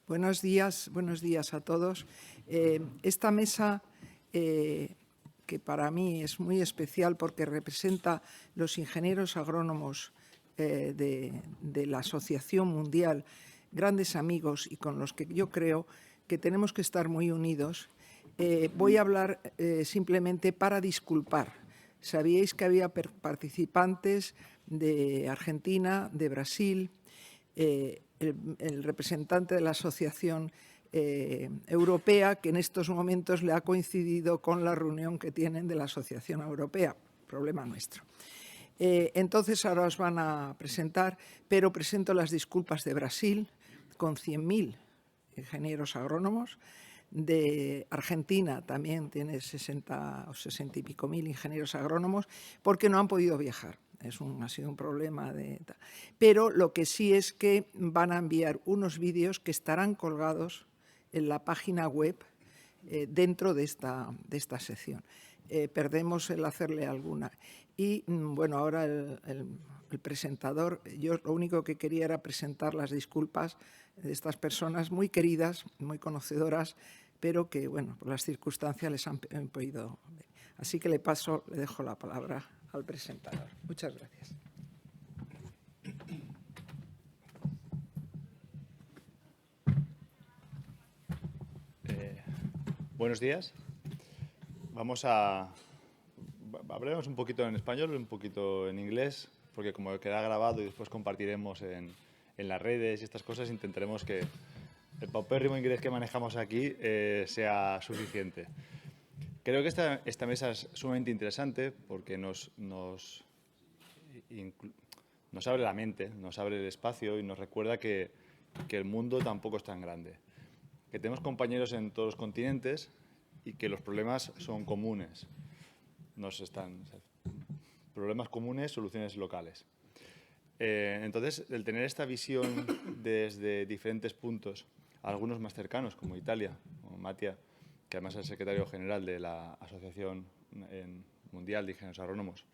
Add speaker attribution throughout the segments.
Speaker 1: Buenos días a todos. Esta mesa, que para mí es muy especial porque representa los ingenieros agrónomos de la Asociación Mundial, grandes amigos y con los que yo creo que tenemos que estar muy unidos, voy a hablar simplemente para disculpar. Sabíais que había participantes de Argentina, de Brasil, el representante de la Asociación Europea, que en estos momentos le ha coincidido con la reunión que tienen de la Asociación Europea, problema nuestro. Entonces ahora os van a presentar, pero presento las disculpas de Brasil, con 100.000 ingenieros agrónomos. De Argentina también tiene 60 o 60 y pico mil ingenieros agrónomos, porque no han podido viajar. Ha sido un problema. Pero lo que sí es que van a enviar unos vídeos que estarán colgados en la página web dentro de esta sección. Perdemos el hacerle alguna. Y bueno, ahora el presentador, yo lo único que quería era presentar las disculpas de estas personas muy queridas, muy conocedoras, pero que, bueno, por las circunstancias les han podido. Así que le dejo la palabra al presentador. Muchas gracias.
Speaker 2: Buenos días. Hablaremos un poquito en español, un poquito en inglés, porque como queda grabado y después compartiremos en las redes y estas cosas, intentaremos que el paupérrimo inglés que manejamos aquí sea suficiente. Creo que esta mesa es sumamente interesante porque nos abre la mente, nos abre el espacio y nos recuerda que el mundo tampoco es tan grande. Que tenemos compañeros en todos los continentes y que los problemas son comunes. Problemas comunes, soluciones locales. Entonces, el tener esta visión desde diferentes puntos, algunos más cercanos, como Italia, como Mattia, que además es el secretario general de la Asociación Mundial de Ingenieros Agrónomos,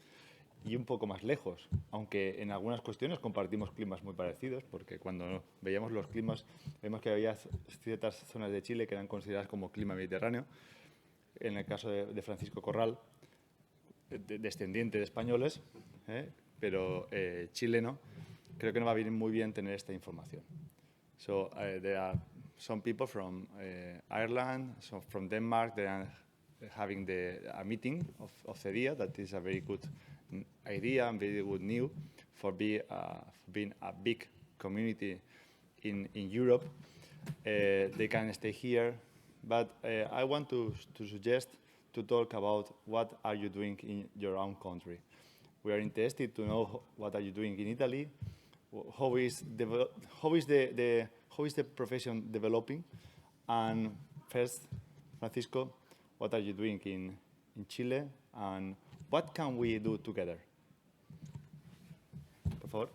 Speaker 2: y un poco más lejos, aunque en algunas cuestiones compartimos climas muy parecidos, porque cuando veíamos los climas, vemos que había ciertas zonas de Chile que eran consideradas como clima mediterráneo. En el caso de Francisco Corral, descendiente de españoles, pero chileno, creo que nos va a venir muy bien tener esta información. So there are some people from Ireland, some from Denmark. They are having a meeting of the idea. That is a very good idea and very good news for being a big community in Europe. They can stay here, but I want to suggest to talk about what are you doing in your own country. We are interested to know what are you doing in Italy, how is the profession developing, and first, Francisco, what are you doing in Chile, and what can we do together? Por favor.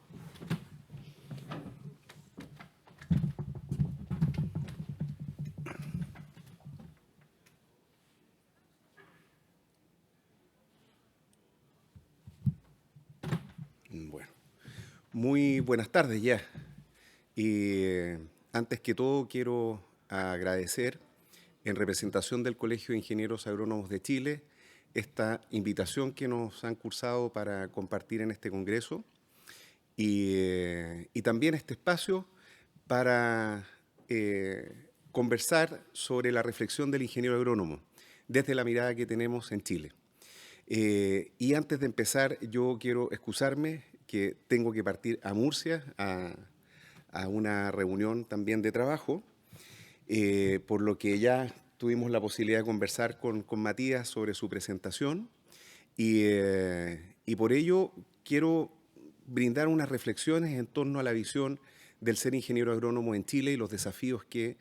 Speaker 3: Bueno, muy buenas tardes ya. Y antes que todo quiero agradecer en representación del Colegio de Ingenieros Agrónomos de Chile esta invitación que nos han cursado para compartir en este congreso y también este espacio para conversar sobre la reflexión del ingeniero agrónomo desde la mirada que tenemos en Chile. Y antes de empezar, yo quiero excusarme que tengo que partir a Murcia a una reunión también de trabajo, por lo que ya tuvimos la posibilidad de conversar con Matías sobre su presentación y por ello quiero brindar unas reflexiones en torno a la visión del ser ingeniero agrónomo en Chile y los desafíos que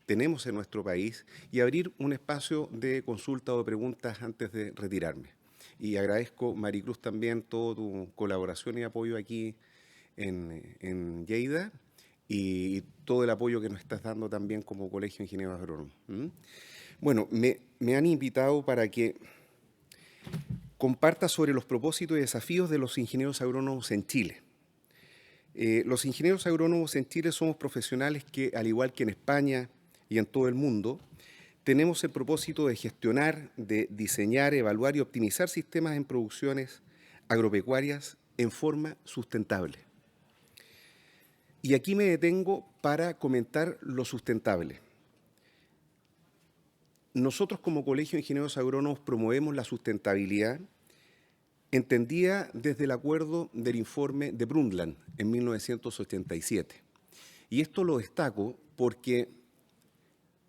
Speaker 3: tenemos en nuestro país y abrir un espacio de consulta o de preguntas antes de retirarme. Y agradezco, Maricruz, también toda tu colaboración y apoyo aquí en Lleida y todo el apoyo que nos estás dando también como Colegio de Ingenieros Agrónomos. Bueno, me han invitado para que comparta sobre los propósitos y desafíos de los ingenieros agrónomos en Chile. Los ingenieros agrónomos en Chile somos profesionales que, al igual que en España y en todo el mundo, tenemos el propósito de gestionar, de diseñar, evaluar y optimizar sistemas en producciones agropecuarias en forma sustentable. Y aquí me detengo para comentar lo sustentable. Nosotros como Colegio de Ingenieros Agrónomos promovemos la sustentabilidad entendida desde el acuerdo del informe de Brundtland en 1987. Y esto lo destaco porque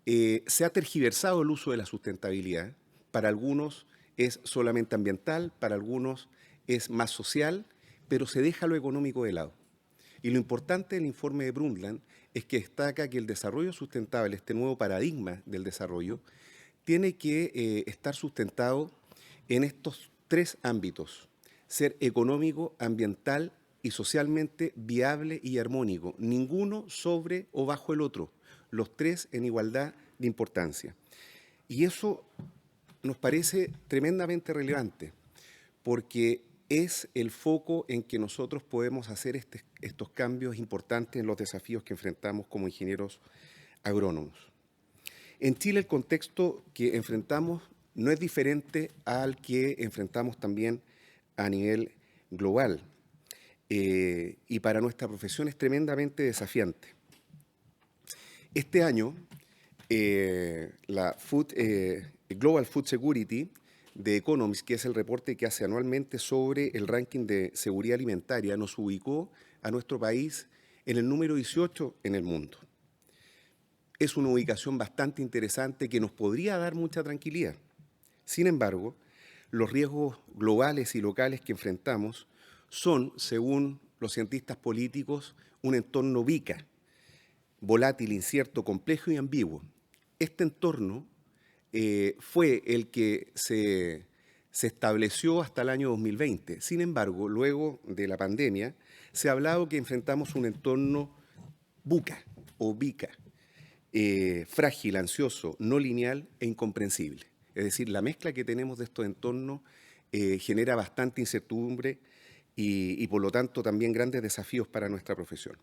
Speaker 3: se ha tergiversado el uso de la sustentabilidad. Para algunos es solamente ambiental, para algunos es más social, pero se deja lo económico de lado. Y lo importante del informe de Brundtland es que destaca que el desarrollo sustentable, este nuevo paradigma del desarrollo, tiene que estar sustentado en estos tres ámbitos: ser económico, ambiental y socialmente viable y armónico, ninguno sobre o bajo el otro, los tres en igualdad de importancia. Y eso nos parece tremendamente relevante, porque es el foco en que nosotros podemos hacer estos cambios importantes en los desafíos que enfrentamos como ingenieros agrónomos. En Chile el contexto que enfrentamos no es diferente al que enfrentamos también a nivel global, y para nuestra profesión es tremendamente desafiante. Este año, la Global Food Security de Economist, que es el reporte que hace anualmente sobre el ranking de seguridad alimentaria, nos ubicó a nuestro país en el número 18 en el mundo. Es una ubicación bastante interesante que nos podría dar mucha tranquilidad. Sin embargo, los riesgos globales y locales que enfrentamos son, según los cientistas políticos, un entorno VICA, volátil, incierto, complejo y ambiguo. Este entorno fue el que se estableció hasta el año 2020. Sin embargo, luego de la pandemia, se ha hablado que enfrentamos un entorno VUCA o VICA, frágil, ansioso, no lineal e incomprensible. Es decir, la mezcla que tenemos de estos entornos genera bastante incertidumbre y por lo tanto también grandes desafíos para nuestra profesión.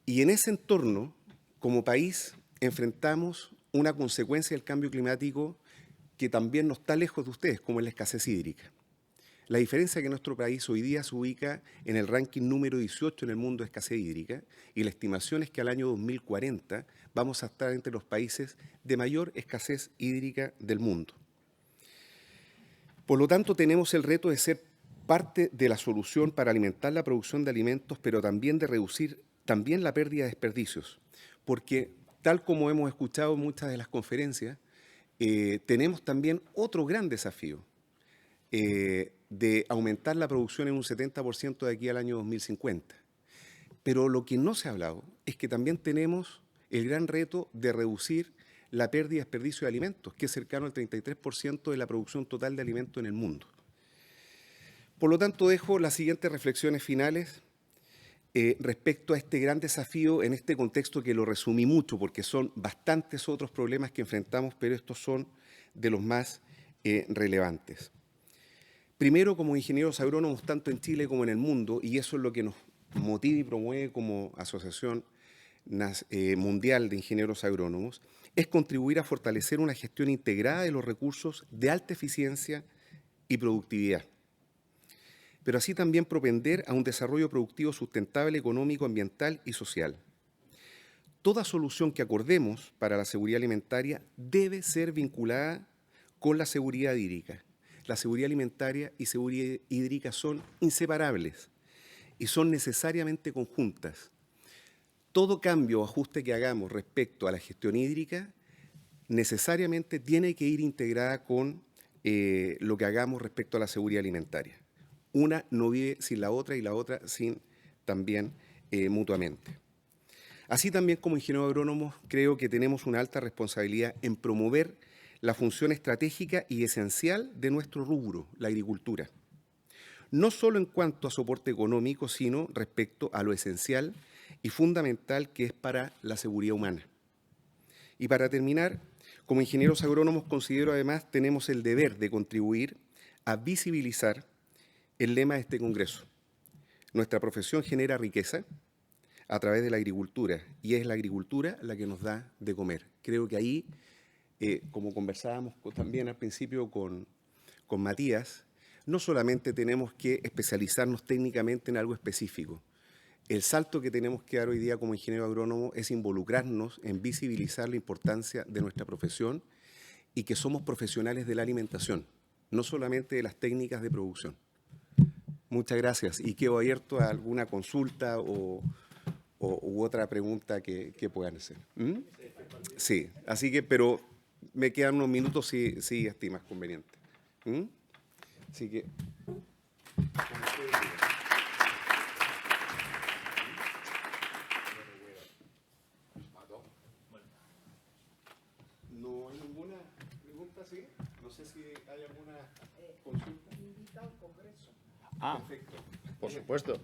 Speaker 3: Y en ese entorno, como país, enfrentamos una consecuencia del cambio climático que también no está lejos de ustedes, como es la escasez hídrica. La diferencia es que nuestro país hoy día se ubica en el ranking número 18 en el mundo de escasez hídrica, y la estimación es que al año 2040 vamos a estar entre los países de mayor escasez hídrica del mundo. Por lo tanto, tenemos el reto de ser parte de la solución para alimentar la producción de alimentos, pero también de reducir también la pérdida de desperdicios, porque tal como hemos escuchado en muchas de las conferencias, tenemos también otro gran desafío, de aumentar la producción en un 70% de aquí al año 2050. Pero lo que no se ha hablado es que también tenemos el gran reto de reducir la pérdida y desperdicio de alimentos, que es cercano al 33% de la producción total de alimentos en el mundo. Por lo tanto, dejo las siguientes reflexiones finales respecto a este gran desafío en este contexto que lo resumí mucho, porque son bastantes otros problemas que enfrentamos, pero estos son de los más relevantes. Primero, como ingenieros agrónomos, tanto en Chile como en el mundo, y eso es lo que nos motiva y promueve como Asociación Mundial de Ingenieros Agrónomos, es contribuir a fortalecer una gestión integrada de los recursos de alta eficiencia y productividad, pero así también propender a un desarrollo productivo sustentable, económico, ambiental y social. Toda solución que acordemos para la seguridad alimentaria debe ser vinculada con la seguridad hídrica. La seguridad alimentaria y seguridad hídrica son inseparables y son necesariamente conjuntas. Todo cambio o ajuste que hagamos respecto a la gestión hídrica necesariamente tiene que ir integrada con lo que hagamos respecto a la seguridad alimentaria. Una no vive sin la otra y la otra sin también mutuamente. Así también, como ingenieros agrónomos, creo que tenemos una alta responsabilidad en promover la función estratégica y esencial de nuestro rubro, la agricultura. No solo en cuanto a soporte económico, sino respecto a lo esencial y fundamental que es para la seguridad humana. Y para terminar, como ingenieros agrónomos, considero además tenemos el deber de contribuir a visibilizar el lema de este Congreso: Nuestra profesión genera riqueza a través de la agricultura y es la agricultura la que nos da de comer. Creo que ahí, como conversábamos también al principio con Matías, no solamente tenemos que especializarnos técnicamente en algo específico. El salto que tenemos que dar hoy día como ingeniero agrónomo es involucrarnos en visibilizar la importancia de nuestra profesión y que somos profesionales de la alimentación, no solamente de las técnicas de producción. Muchas gracias y quedo abierto a alguna consulta u otra pregunta que puedan hacer. ¿Mm? Sí, así que, pero me quedan unos minutos si estimas conveniente. ¿Mm? Así que... No hay ninguna pregunta, ¿sí? No sé si hay alguna consulta.
Speaker 1: Invita al Congreso.
Speaker 3: Perfecto.
Speaker 2: Por supuesto.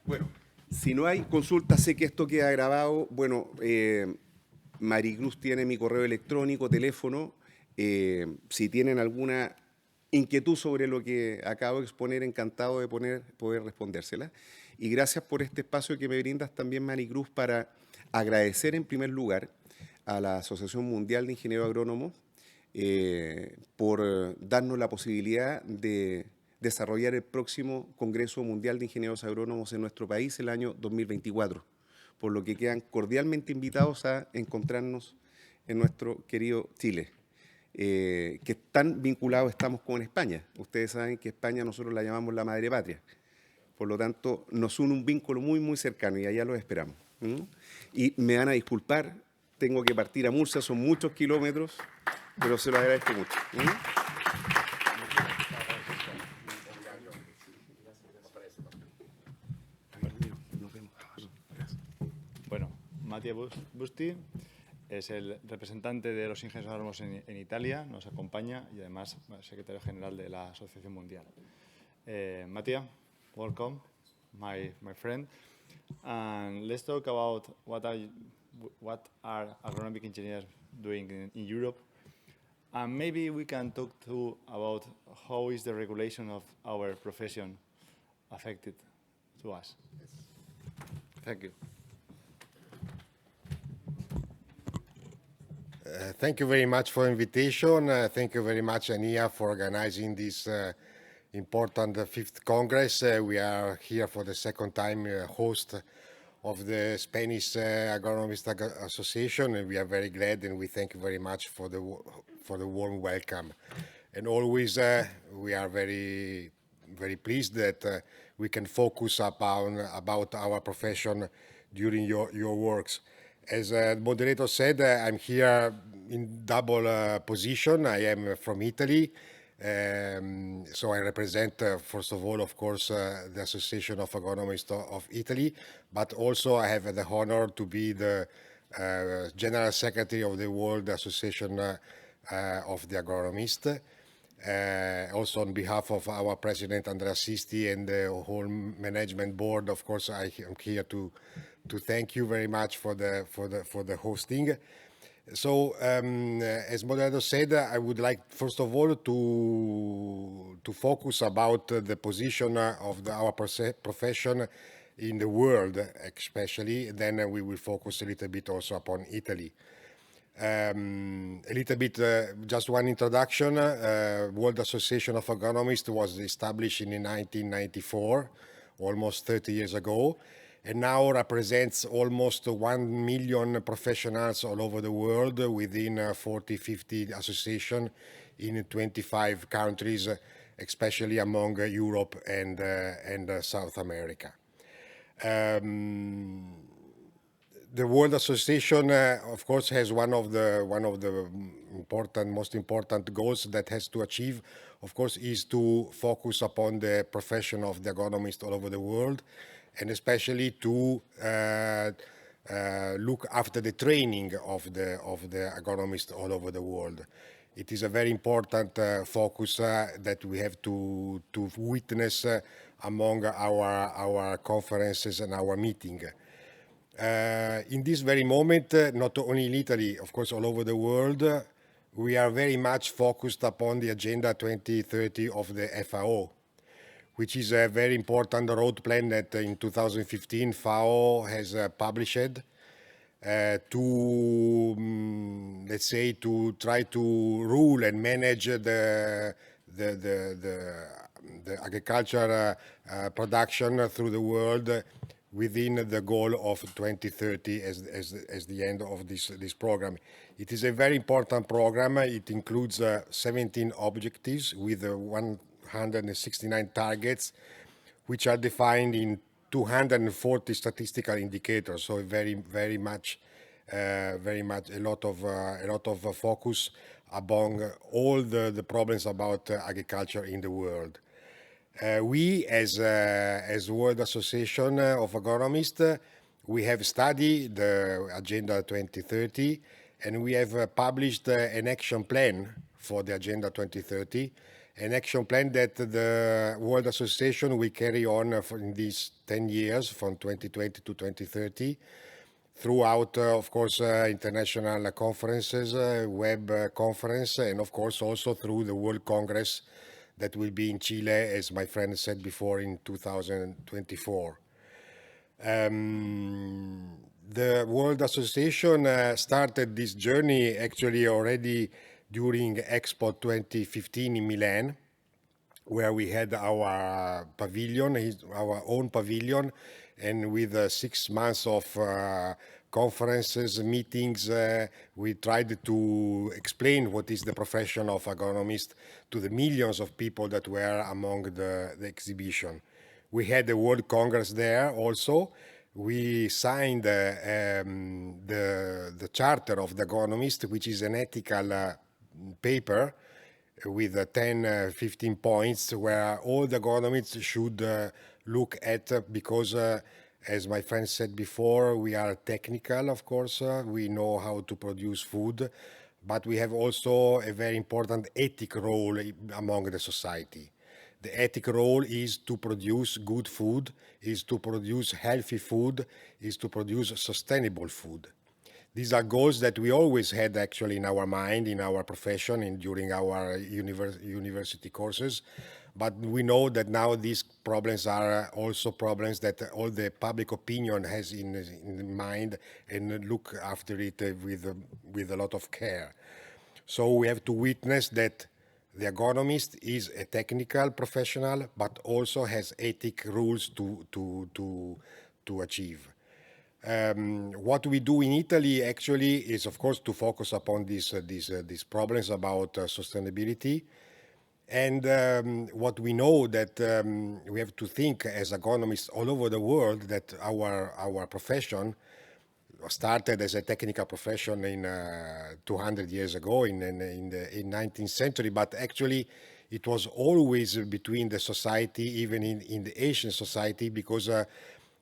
Speaker 3: Bueno, si no hay consulta, sé que esto queda grabado. Bueno, Maricruz tiene mi correo electrónico, teléfono. Si tienen alguna inquietud sobre lo que acabo de exponer, encantado de poder respondérsela. Y gracias por este espacio que me brindas también, Maricruz, para agradecer en primer lugar a la Asociación Mundial de Ingenieros Agrónomos por darnos la posibilidad de desarrollar el próximo Congreso Mundial de Ingenieros Agrónomos en nuestro país el año 2024, por lo que quedan cordialmente invitados a encontrarnos en nuestro querido Chile, que tan vinculados estamos con España. Ustedes saben que España nosotros la llamamos la madre patria, por lo tanto nos une un vínculo muy, muy cercano y allá los esperamos. Y me van a disculpar, tengo que partir a Murcia, son muchos kilómetros, pero se lo agradezco mucho.
Speaker 2: Bueno, Mattia Busti es el representante de los ingenieros agrónomos en Italia, nos acompaña y además secretario general de la Asociación Mundial. Mattia, welcome, my friend. And let's talk about what are agronomic engineers doing in Europe. And maybe we can talk too about how is the regulation of our profession affected to us. Thank you.
Speaker 4: Thank you very much for the invitation. Thank you very much, ANIA, for organizing this important fifth Congress. We are here for the second time host of the Spanish Agronomist Association, and we are very glad and we thank you very much for the warm welcome. And always we are very pleased that we can focus about our profession during your works. As the moderator said, I'm here in double position. I am from Italy, so I represent, first of all, of course, the Association of Agronomists of Italy, but also I have the honor to be the General Secretary of the World Association of the Agronomists. Also on behalf of our President Andrea Sisti and the whole management board, of course, I am here to thank you very much for the hosting. So, as Moderator said, I would like first of all to focus about the position of our profession in the world, especially. Then we will focus a little bit also upon Italy. A little bit, just one introduction. World Association of Agronomists was established in 1994, almost 30 years ago, and now represents almost 1 million professionals all over the world within 40-50 associations in 25 countries, especially among Europe and South America. The World Association, of course, has one of the most important goals that has to achieve, of course, is to focus upon the profession of the agronomist all over the world, and especially to look after the training of the agronomists all over the world. It is a very important focus that we have to witness among our conferences and our meeting. In this very moment, not only in Italy, of course, all over the world, we are very much focused upon the Agenda 2030 of the FAO, which is a very important road plan that in 2015 FAO has published to, let's say, to try to rule and manage the agriculture production through the world within the goal of 2030 as the end of this program. It is a very important program. It includes 17 objectives with 169 targets, which are defined in 240 statistical indicators. So very much a lot of focus among all the problems about agriculture in the world. We, as World Association of Agronomists, we have studied the Agenda 2030, and we have published an action plan for the Agenda 2030, an action plan that the World Association will carry on in these 10 years, from 2020 to 2030, throughout, of course, international conferences, web conference, and of course also through the World Congress that will be in Chile, as my friend said before, in 2024. The World Association started this journey actually already during Expo 2015 in Milan, where we had our pavilion, our own pavilion, and with 6 months of conferences, meetings, we tried to explain what is the profession of agronomist to the millions of people that were among the exhibition. We had the World Congress there also. We signed the Charter of the Agronomist, which is an ethical paper with 10, 15 points where all the agronomists should look at, because as my friend said before, we are technical, of course. We know how to produce food, but we have also a very important ethic role among the society. The ethic role is to produce good food, is to produce healthy food, is to produce sustainable food. These are goals that we always had actually in our mind, in our profession, and during our university courses. But we know that now these problems are also problems that all the public opinion has in mind and look after it with a lot of care. So we have to witness that the agronomist is a technical professional, but also has ethic rules to achieve. What we do in Italy actually is, of course, to focus upon these problems about sustainability. And what we know that we have to think as agronomists all over the world that our profession started as a technical profession in 200 years ago in the 19th century, but actually it was always between the society, even in the ancient society, because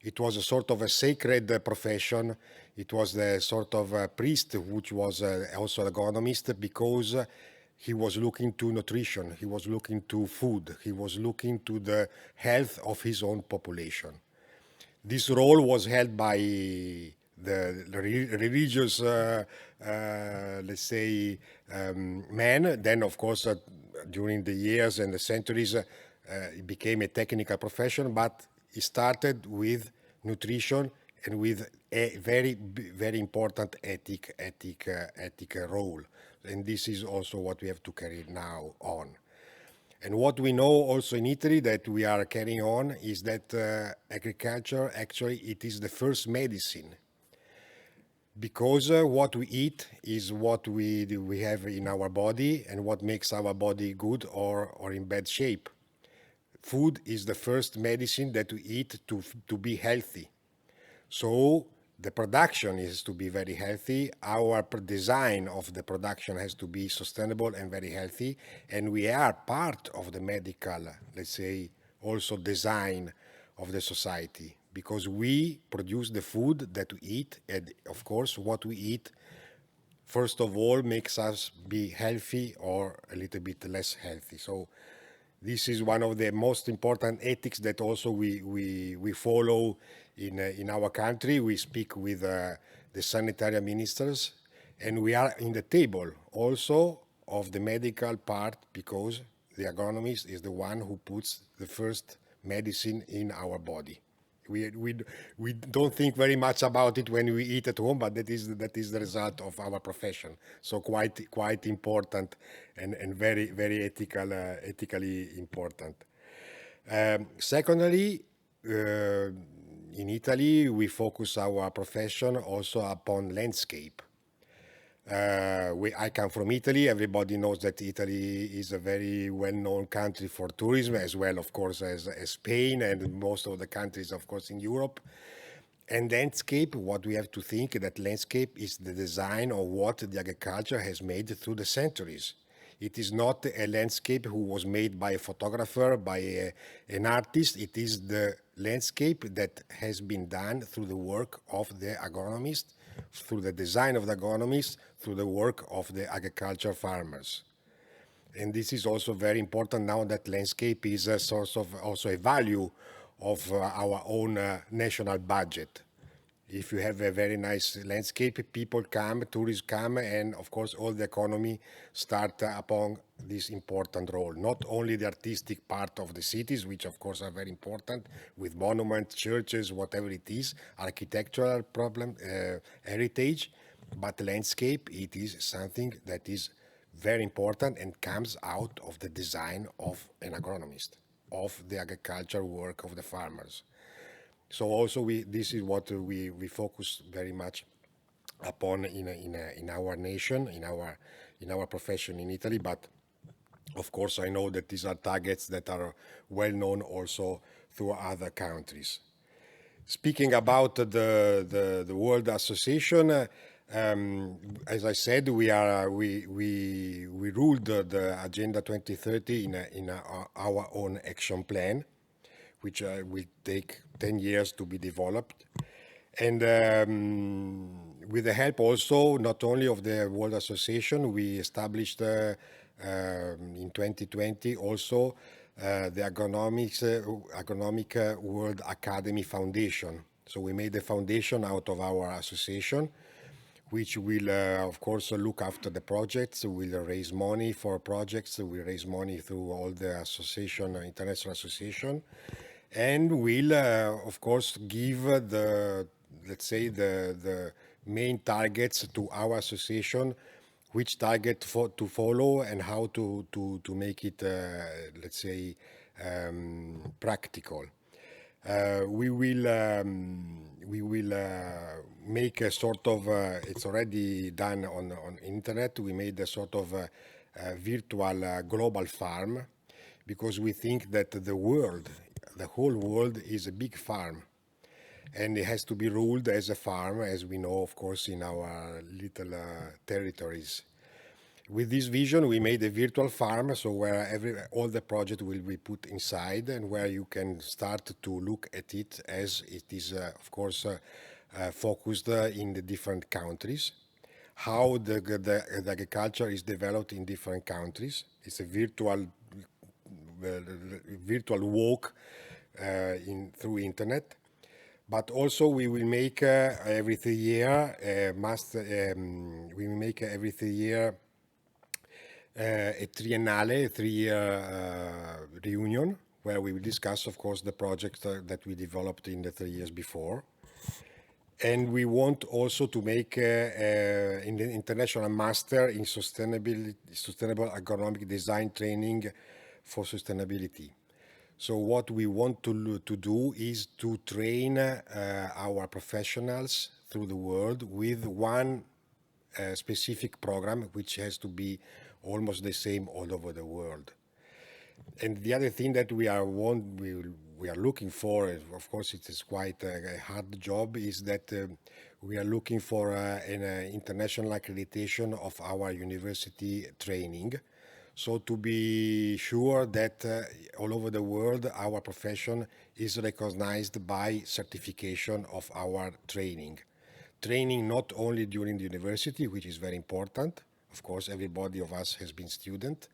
Speaker 4: it was a sort of a sacred profession. It was the sort of priest which was also an agronomist, because he was looking to nutrition, he was looking to food, he was looking to the health of his own population. This role was held by the religious, let's say, men. Then, of course, during the years and the centuries, it became a technical profession, but it started with nutrition and with a very, very important ethic role. And this is also what we have to carry now on. And what we know also in Italy that we are carrying on is that agriculture, actually, it is the first medicine. Because what we eat is what we have in our body and what makes our body good or in bad shape. Food is the first medicine that we eat to be healthy. So the production is to be very healthy. Our design of the production has to be sustainable and very healthy. And we are part of the medical, let's say, also design of the society, because we produce the food that we eat. And of course, what we eat, first of all, makes us be healthy or a little bit less healthy. So this is one of the most important ethics that also we follow in our country. We speak with the sanitary ministers, and we are in the table also of the medical part, because the agronomist, is the one who puts the first medicine in our body. We don't think very much about it when we eat at home, but that is the result of our profession. So quite important and very ethically important. Secondly, in Italy, we focus our profession also upon landscape. I come from Italy. Everybody knows that Italy is a very well-known country for tourism, as well, of course, as Spain and most of the countries, of course, in Europe. And landscape, what we have to think that landscape is the design of what the agriculture has made through the centuries. It is not a landscape who was made by a photographer, by an artist. It is the landscape that has been done through the work of the agronomist, through the design of the agronomist, through the work of the agriculture farmers. And this is also very important now that landscape is a source of also a value of our own national budget. If you have a very nice landscape, people come, tourists come, and of course all the economy start upon this important role. Not only the artistic part of the cities, which of course are very important, with monuments, churches, whatever it is, architectural problem, heritage, but landscape, it is something that is very important and comes out of the design of an agronomist, of the agricultural work of the farmers. So also this is what we focus very much upon in our nation, in our profession in Italy. But of course, I know that these are targets that are well known also through other countries. Speaking about the World Association, as I said, we ruled the Agenda 2030 in our own action plan, which will take 10 years to be developed. And with the help also, not only of the World Association, we established in 2020 also the Agronomic World Academy Foundation. So we made a foundation out of our association, which will, of course, look after the projects, will raise money for projects, will raise money through all the association, international association, and will, of course, give let's say, the main targets to our association, which target to follow and how to make it, let's say, practical. We will make a sort of, it's already done on internet, we made a sort of virtual global farm, because we think that the whole world is a big farm, and it has to be ruled as a farm, as we know, of course, in our little territories. With this vision, we made a virtual farm, so where all the project will be put inside, and where you can start to look at it as it is, of course, focused in the different countries. How the agriculture is developed in different countries. It's a virtual walk through internet. But also we will make every 3 year a triennale, a 3-year reunion, where we will discuss, of course, the projects that we developed in the 3 years before. And we want also to make an international master in sustainable agronomic design training for sustainability. So what we want to do is to train our professionals through the world with one specific program, which has to be almost the same all over the world. And the other thing that we are looking for, of course it is quite a hard job, is that we are looking for an international accreditation of our university training. So to be sure that all over the world our profession is recognized by certification of our training. Training not only during the university, which is very important. Of course, everybody of us has been student.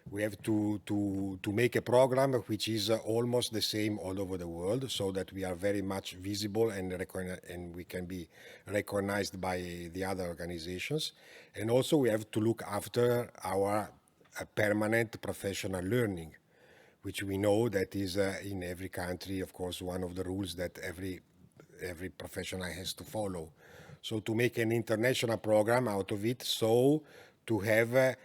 Speaker 4: We have to make a program which is almost the same all over the world, so that we are very much visible and we can be recognized by the other organizations. And also we have to look after our a permanent professional learning, which we know that is in every country, of course, one of the rules that every professional has to follow. So to make an international program out of it, so to have a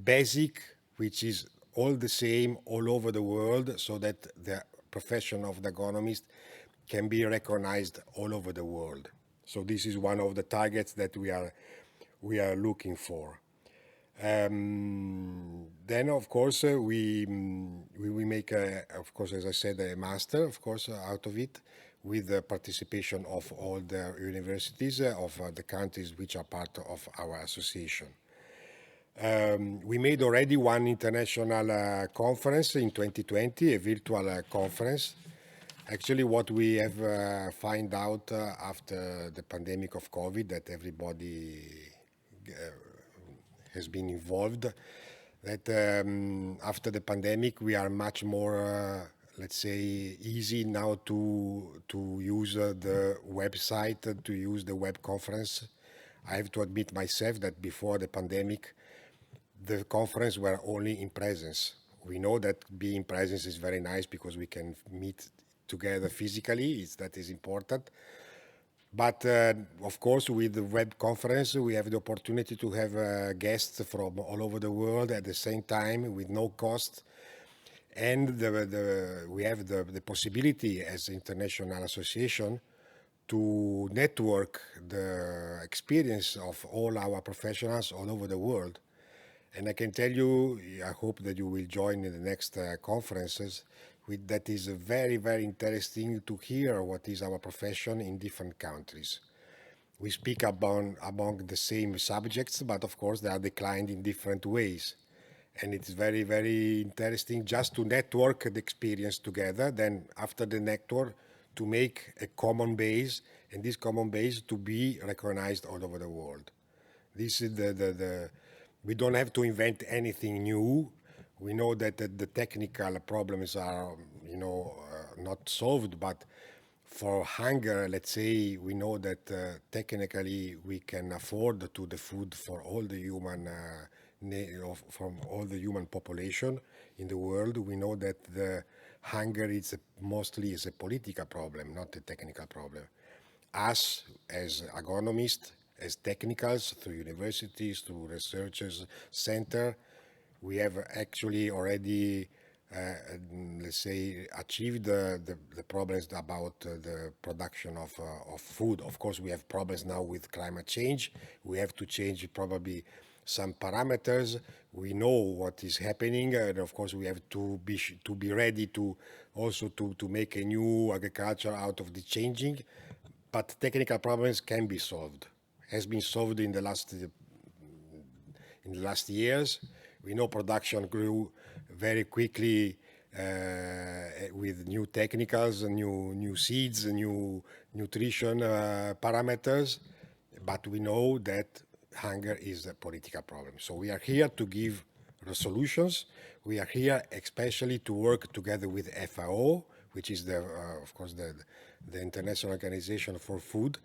Speaker 4: basic which is all the same all over the world, so that the profession of the agronomist can be recognized all over the world. So this is one of the targets that we are looking for. Then, of course, we make, of course, as I said, a master, of course, out of it, with the participation of all the universities of the countries which are part of our association. We made already one international conference in 2020, a virtual conference. Actually, what we have found out after the pandemic of COVID, that everybody has been involved, that after the pandemic we are much more, let's say, easy now to use the website, to use the web conference. I have to admit myself that before the pandemic, the conference were only in presence. We know that being in presence is very nice because we can meet together physically, that is important. But of course, with the web conference, we have the opportunity to have guests from all over the world at the same time with no cost. And we have the possibility as an international association to network the experience of all our professionals all over the world. And I can tell you, I hope that you will join in the next conferences. That is very, very interesting to hear what is our profession in different countries. We speak among the same subjects, but of course they are declined in different ways. And it's very, very interesting just to network the experience together, then after the network to make a common base, and this common base to be recognized all over the world. This is we don't have to invent anything new. We know that the technical problems are, not solved, but for hunger, let's say, we know that technically we can afford to the food for all the human, from all the human population in the world. We know that the hunger is mostly a political problem, not a technical problem. Us, as agronomists, as technicals, through universities, through researchers center, we have actually already, let's say, achieved the problems about the production of food. Of course, we have problems now with climate change. We have to change probably some parameters. We know what is happening, and of course, we have to be ready to also to make a new agriculture out of the changing. But technical problems can be solved. Has been solved in the last years. We know production grew very quickly with new technicals, new seeds, new nutrition parameters, but we know that hunger is a political problem. So we are here to give solutions. We are here especially to work together with FAO, which is of course the International Organization for Food.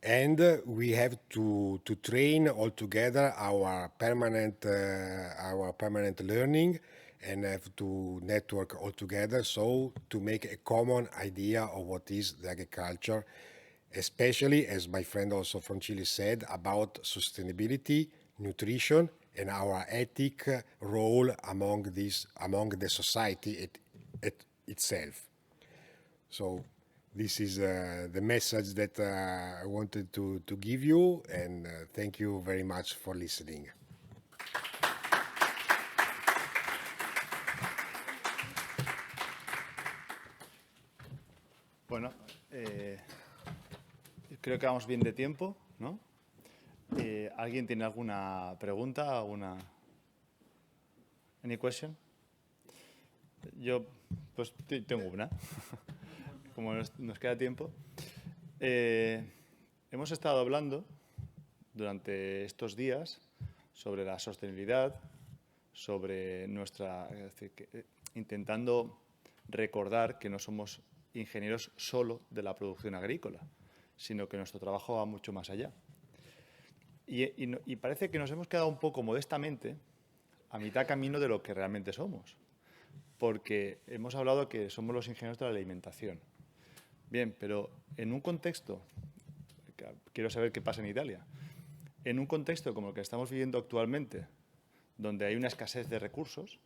Speaker 4: And we have to train all together our permanent learning, and have to network all together, so to make a common idea of what is the agriculture, especially, as my friend also from Chile said, about sustainability, nutrition, and our ethic role among the society itself. So this is the message that I wanted to give you, and thank you very much for listening.
Speaker 2: Bueno, creo que vamos bien de tiempo, ¿no? ¿Alguien tiene alguna pregunta? Any question? Yo, pues, tengo una. Como nos queda tiempo. Hemos estado hablando durante estos días sobre la sostenibilidad, sobre intentando recordar que no somos ingenieros solo de la producción agrícola, sino que nuestro trabajo va mucho más allá. Y parece que nos hemos quedado un poco modestamente a mitad camino de lo que realmente somos. Porque hemos hablado que somos los ingenieros de la alimentación. Bien, pero en un contexto, quiero saber qué pasa en Italia, en un contexto como el que estamos viviendo actualmente, donde hay una escasez de recursos,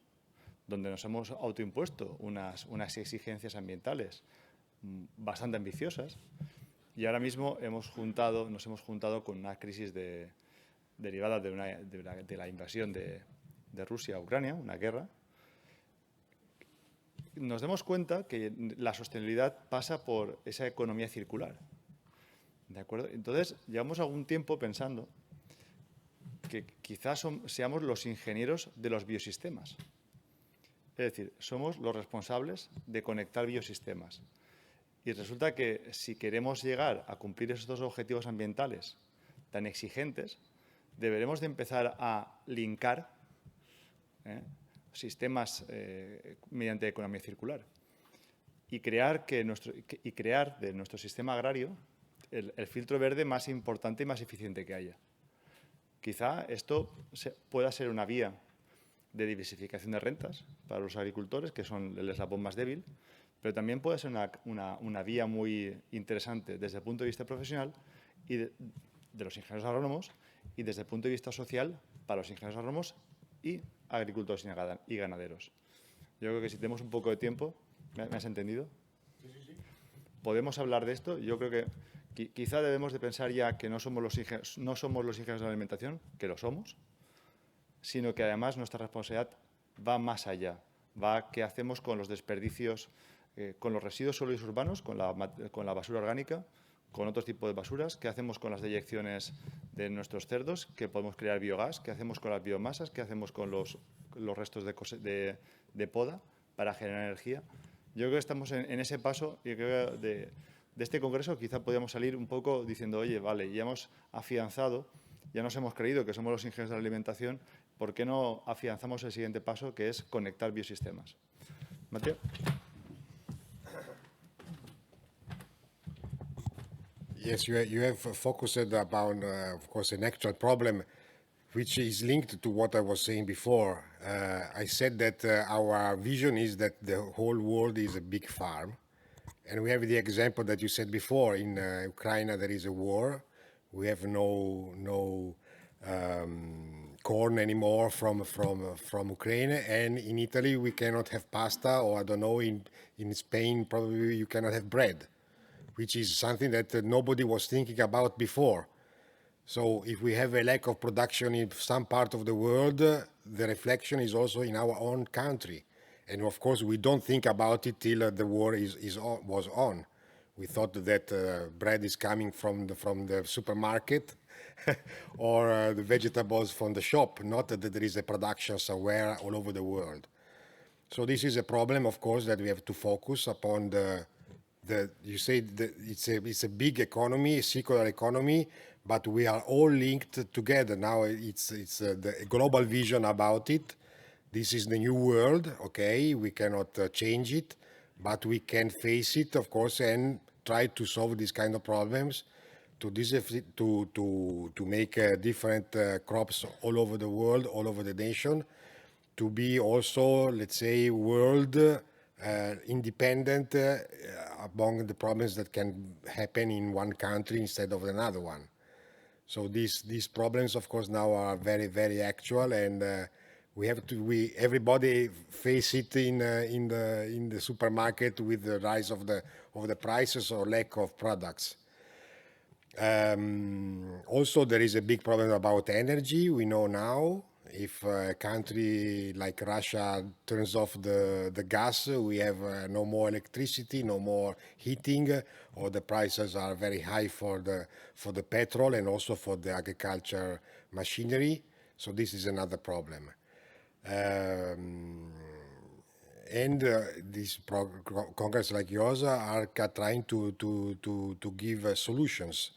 Speaker 2: donde nos hemos autoimpuesto unas exigencias ambientales bastante ambiciosas, y ahora mismo nos hemos juntado con una crisis derivada de la invasión de Rusia a Ucrania, una guerra. Nos damos cuenta que la sostenibilidad pasa por esa economía circular. ¿De acuerdo? Entonces, llevamos algún tiempo pensando que quizás seamos los ingenieros de los biosistemas. Es decir, somos los responsables de conectar biosistemas. Y resulta que si queremos llegar a cumplir esos dos objetivos ambientales tan exigentes, deberemos de empezar a linkar sistemas mediante economía circular y crear de nuestro sistema agrario el filtro verde más importante y más eficiente que haya. Quizá esto pueda ser una vía de diversificación de rentas para los agricultores, que son el eslabón más débil, pero también puede ser una vía muy interesante desde el punto de vista profesional y de los ingenieros agrónomos y desde el punto de vista social para los ingenieros agrónomos y agricultores y ganaderos. Yo creo que si tenemos un poco de tiempo, ¿me has entendido? Sí. ¿Podemos hablar de esto? Yo creo que quizá debemos de pensar ya que no somos los ingenieros de la alimentación, que lo somos, sino que además nuestra responsabilidad va más allá. Va qué hacemos con los desperdicios, con los residuos sólidos urbanos, con la basura orgánica, con otros tipos de basuras, qué hacemos con las deyecciones de nuestros cerdos, que podemos crear biogás, qué hacemos con las biomasas, qué hacemos con los restos de poda para generar energía. Yo creo que estamos en ese paso y creo que de este congreso quizá podríamos salir un poco diciendo, oye, vale, ya hemos afianzado, ya nos hemos creído que somos los ingenieros de la alimentación, ¿por qué no afianzamos el siguiente paso, que es conectar biosistemas? Mateo.
Speaker 4: Yes, you have focused about, of course, an actual problem, which is linked to what I was saying before. I said that our vision is that the whole world is a big farm. And we have the example that you said before. In Ukraine, there is a war. We have no corn anymore from Ukraine. And in Italy, we cannot have pasta, or I don't know, in Spain, probably you cannot have bread, which is something that nobody was thinking about before. So if we have a lack of production in some part of the world, the reflection is also in our own country. And of course, we don't think about it till the war was on. We thought that bread is coming from the supermarket or the vegetables from the shop, not that there is a production somewhere all over the world. So this is a problem, of course, that we have to focus upon you say that it's a big economy, a circular economy, but we are all linked together. Now it's the global vision about it. This is the new world, okay? We cannot change it, but we can face it, of course, and try to solve these kind of problems, to make different crops all over the world, all over the nation, to be also, let's say, world independent among the problems that can happen in one country instead of another one. So these problems, of course, now are very, very actual, and everybody face it in the supermarket with the rise of the prices or lack of products. Also, there is a big problem about energy. We know now, if a country like Russia turns off the gas, we have no more electricity, no more heating, or the prices are very high for the petrol and also for the agriculture machinery. So this is another problem. And this Congress like yours are trying to give solutions.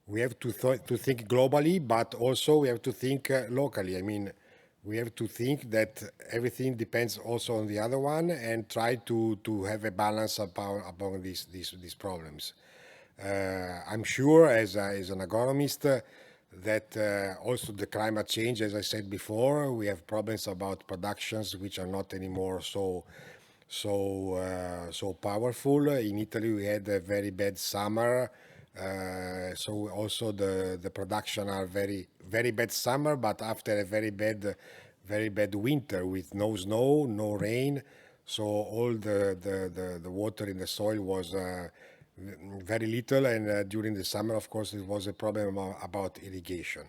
Speaker 4: We have to think globally, but also we have to think locally. I mean, we have to think that everything depends also on the other one and try to have a balance among these problems. I'm sure, as an agronomist, that also the climate change, as I said before, we have problems about productions which are not anymore so powerful. In Italy, we had a very bad summer, so also the production are very bad summer, but after a very bad winter with no snow, no rain, so all the water in the soil was very little, and during the summer, of course, it was a problem about irrigation.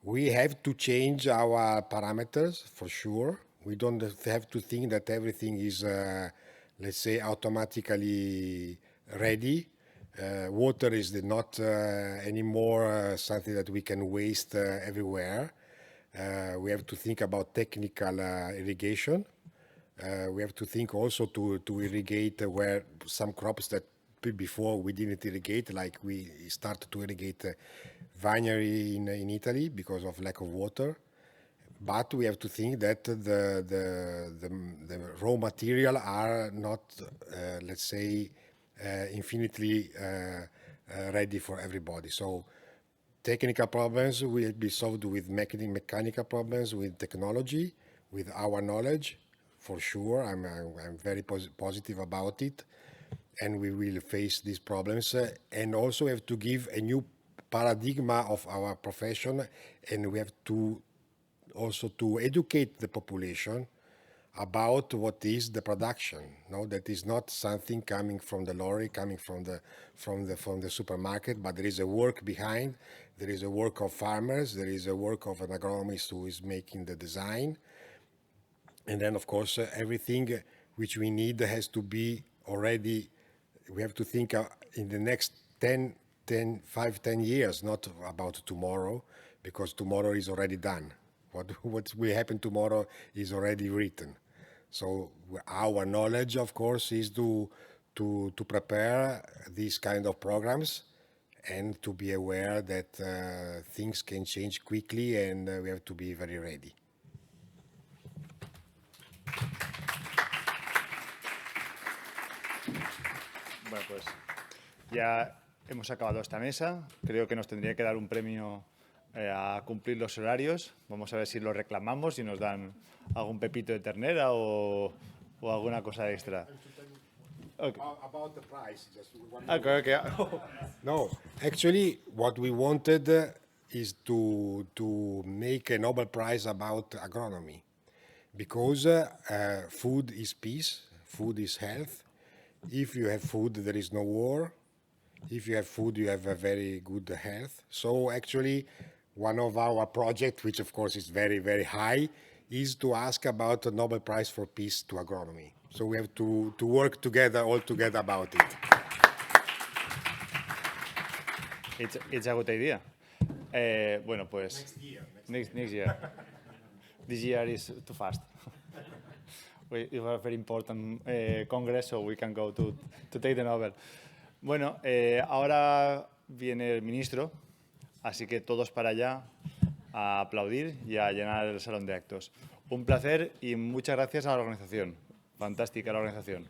Speaker 4: We have to change our parameters for sure. We don't have to think that everything is, let's say, automatically ready. Water is not anymore something that we can waste everywhere. We have to think about technical irrigation. We have to think also to irrigate where some crops that before we didn't irrigate, like we started to irrigate vinery in Italy because of lack of water. But we have to think that the raw material are not, let's say, infinitely ready for everybody. So technical problems will be solved with mechanical problems, with technology, with our knowledge, for sure. I'm very positive about it. And we will face these problems, and also have to give a new paradigm of our profession, and we have to also to educate the population about what is the production. No, that is not something coming from the lorry, coming from the supermarket, but there is a work behind. There is a work of farmers. There is a work of an agronomist who is making the design, and then of course everything which we need has to be already. We have to think in the next 10 years, not about tomorrow, because tomorrow is already done. What will happen tomorrow is already written. So our knowledge, of course, is to prepare these kind of programs and to be aware that things can change quickly, and we have to be very ready.
Speaker 2: Bueno, pues ya hemos acabado esta mesa. Creo que nos tendría que dar un premio a cumplir los horarios. Vamos a ver si lo reclamamos y nos dan algún pepito de ternera o alguna cosa extra. Okay.
Speaker 4: About the price, just one
Speaker 2: Okay.
Speaker 4: No, actually, what we wanted is to make a Nobel Prize about agronomy, because food is peace, food is health. If you have food, there is no war. If you have food, you have a very good health. So actually, one of our projects, which of course is very, very high, is to ask about a Nobel Prize for Peace to agronomy. So we have to work together, all together about it.
Speaker 2: It's a good idea. Bueno, pues... Next year. This year is too fast. We have a very important congress, so we can go to take the Nobel. Bueno, ahora viene el ministro, así que todos para allá a aplaudir y a llenar el salón de actos. Un placer y muchas gracias a la organización. Fantástica la organización.